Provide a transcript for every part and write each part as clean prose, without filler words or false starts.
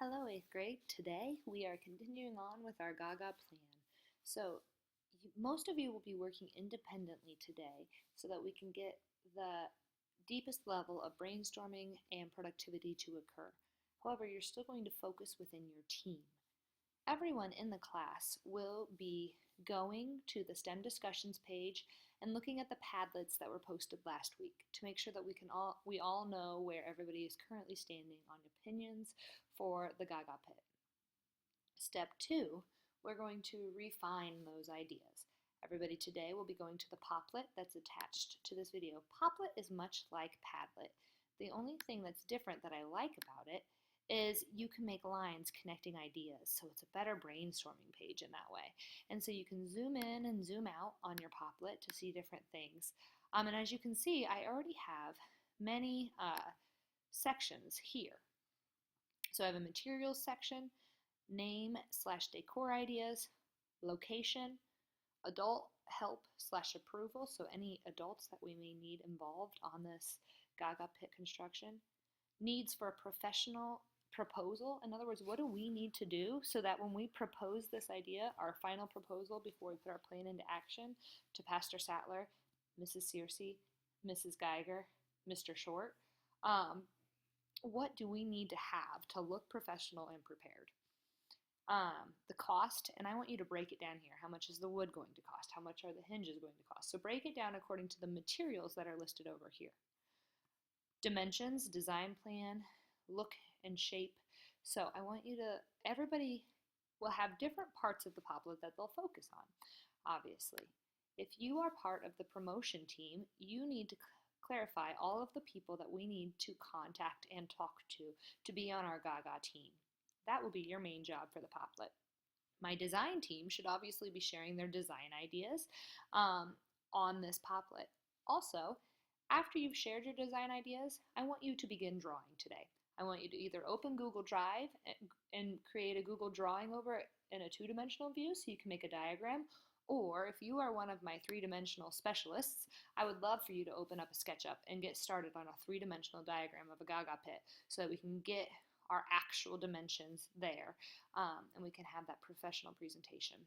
Hello, 8th grade. Today we are continuing on with our GaGa plan. So, most of you will be working independently today so that we can get the deepest level of brainstorming and productivity to occur. However, you're still going to focus within your team. Everyone in the class will be going to the STEM discussions page and looking at the Padlets that were posted last week to make sure that we all know where everybody is currently standing on opinions for the GaGa pit. Step 2, we're going to refine those ideas. Everybody today will be going to the Poplet that's attached to this video. Poplet is much like Padlet. The only thing that's different that I like about it is you can make lines connecting ideas, so it's a better brainstorming page in that way. And so you can zoom in and zoom out on your Poplet to see different things. And as you can see, I already have many sections here. So I have a materials section, name/decor ideas, location, adult help/approval, so any adults that we may need involved on this GaGa pit construction, needs for a professional proposal. In other words, what do we need to do so that when we propose this idea, our final proposal before we put our plan into action to Pastor Sattler, Mrs. Searcy, Mrs. Geiger, Mr. Short, what do we need to have to look professional and prepared? The cost, and I want you to break it down here. How much is the wood going to cost? How much are the hinges going to cost? So break it down according to the materials that are listed over here. Dimensions, design plan, look and shape. So I want you to, everybody will have different parts of the Poplet that they'll focus on, obviously. If you are part of the promotion team, you need to clarify all of the people that we need to contact and talk to be on our GaGa team. That will be your main job for the Poplet. My design team should obviously be sharing their design ideas on this Poplet. Also, after you've shared your design ideas, I want you to begin drawing today. I want you to either open Google Drive and create a Google drawing over it in a two-dimensional view so you can make a diagram, or if you are one of my three-dimensional specialists, I would love for you to open up a SketchUp and get started on a three-dimensional diagram of a GaGa pit so that we can get our actual dimensions there and we can have that professional presentation.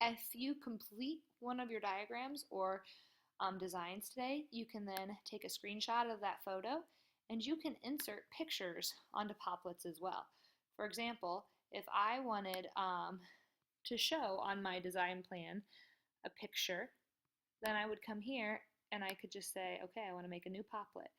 If you complete one of your diagrams or designs today, you can then take a screenshot of that photo and you can insert pictures onto Poplets as well. For example, if I wanted to show on my design plan a picture, then I would come here and I could just say, okay, I want to make a new Poplet.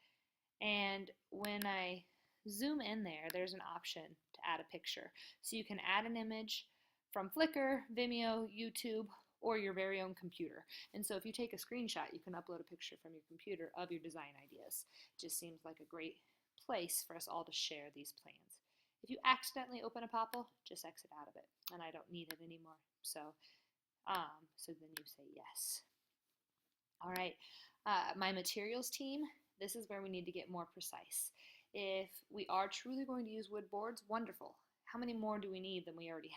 And when I zoom in there, there's an option to add a picture. So you can add an image from Flickr, Vimeo, YouTube, or your very own computer. And so if you take a screenshot, you can upload a picture from your computer of your design ideas. It just seems like a great place for us all to share these plans. If you accidentally open a Popple, just exit out of it, and I don't need it anymore. So then you say yes. All right, my materials team, this is where we need to get more precise. If we are truly going to use wood boards, wonderful. How many more do we need than we already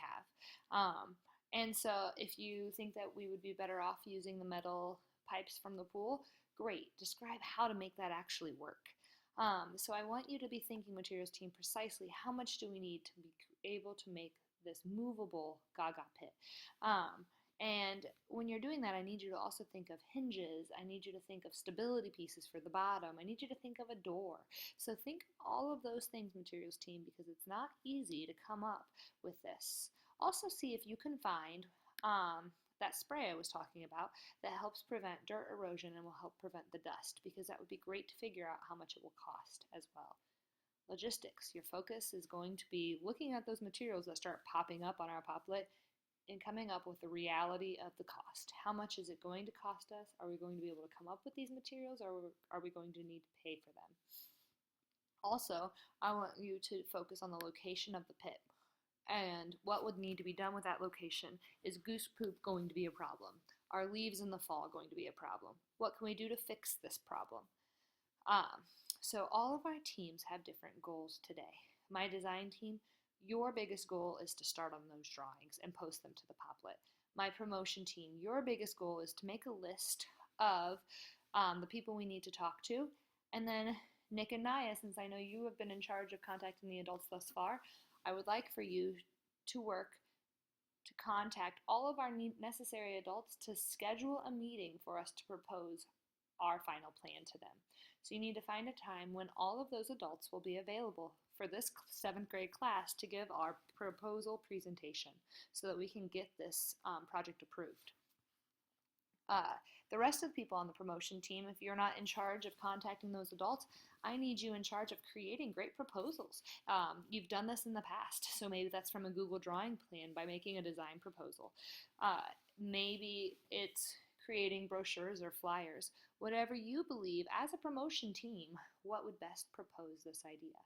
have? And so if you think that we would be better off using the metal pipes from the pool, great. Describe how to make that actually work. So I want you to be thinking, materials team, precisely how much do we need to be able to make this movable GaGa pit. And when you're doing that, I need you to also think of hinges. I need you to think of stability pieces for the bottom. I need you to think of a door. So think of all of those things, materials team, because it's not easy to come up with this. Also see if you can find that spray I was talking about that helps prevent dirt erosion and will help prevent the dust, because that would be great to figure out how much it will cost as well. Logistics. Your focus is going to be looking at those materials that start popping up on our Poplet and coming up with the reality of the cost. How much is it going to cost us? Are we going to be able to come up with these materials, or are we going to need to pay for them? Also, I want you to focus on the location of the pit. And what would need to be done with that location? Is goose poop going to be a problem? Are leaves in the fall going to be a problem? What can we do to fix this problem? So all of our teams have different goals today. My design team, your biggest goal is to start on those drawings and post them to the Poplet. My promotion team, your biggest goal is to make a list of the people we need to talk to and then Nick and Naya, since I know you have been in charge of contacting the adults thus far, I would like for you to work to contact all of our necessary adults to schedule a meeting for us to propose our final plan to them. So you need to find a time when all of those adults will be available for this 7th grade class to give our proposal presentation so that we can get this project approved. The rest of the people on the promotion team, if you're not in charge of contacting those adults, I need you in charge of creating great proposals. You've done this in the past, so maybe that's from a Google drawing plan by making a design proposal. Maybe it's creating brochures or flyers. Whatever you believe as a promotion team, what would best propose this idea?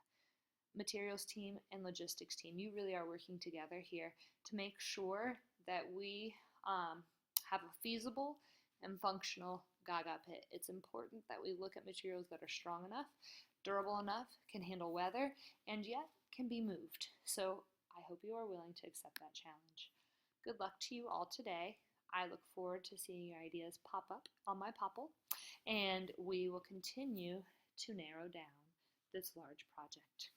Materials team and logistics team, you really are working together here to make sure that we have a feasible and functional GaGa pit. It's important that we look at materials that are strong enough, durable enough, can handle weather, and yet can be moved. So I hope you are willing to accept that challenge. Good luck to you all today. I look forward to seeing your ideas pop up on my Popple, and we will continue to narrow down this large project.